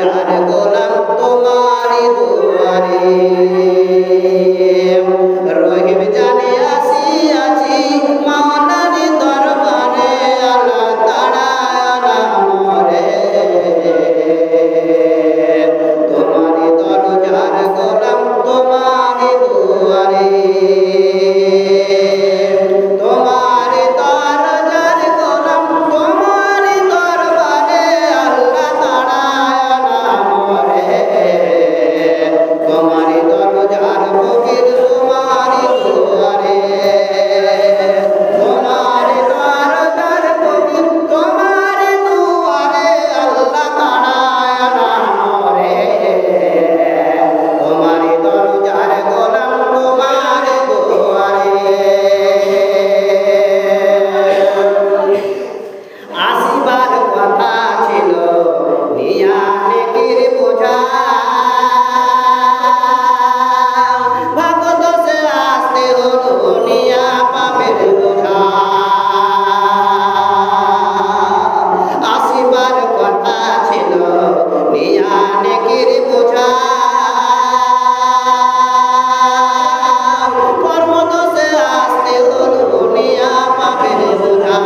দরজার গোলাম তোমারি দুয়ারে রহিম জানে আসিয়াছি মাওলার দরবারে আল্লাহ তাড়ায় না মরে তোমারি দরজার গোলাম তোমারি দুয়ারে তোমারি দরজার গোলাম তোমারি দরবারে আল্লাহ তাড়ায় না মরে তোমারি দরজার ফকির তোমারি দুয়ারে তোমারি দরজার ফকির তোমারি দুয়ারে আল্লাহ তাড়ায় না মরে তোমারি দরজার গোলাম তোমারি দুয়ারে আসিবার কথা ছিল নিয়া নেকির বোঝা ভাগদোষে আসতে হলো নিয়া পাপের বোঝা আসিবার কথা ছিল নিয়া নেকির বোঝা কর্মদোষে আসতে হলো নিয়া পাপের বোঝা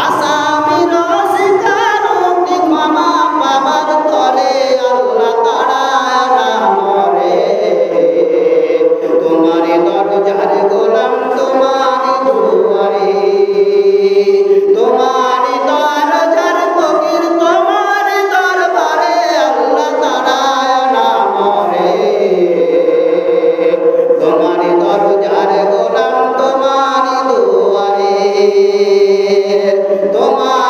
আসামির স্বীকারোক্তি ক্ষমা পাবার তরে আল্লাহ তাড়ায় না মরে তোমারি দরজার গোলাম তোমারি দুয়ারে তোমারি দরজার ফকির তোমারি দরবারে আল্লাহ তাড়ায় না মরে তোমারি দরজার গোলাম তোমারি দুয়ারে তোমার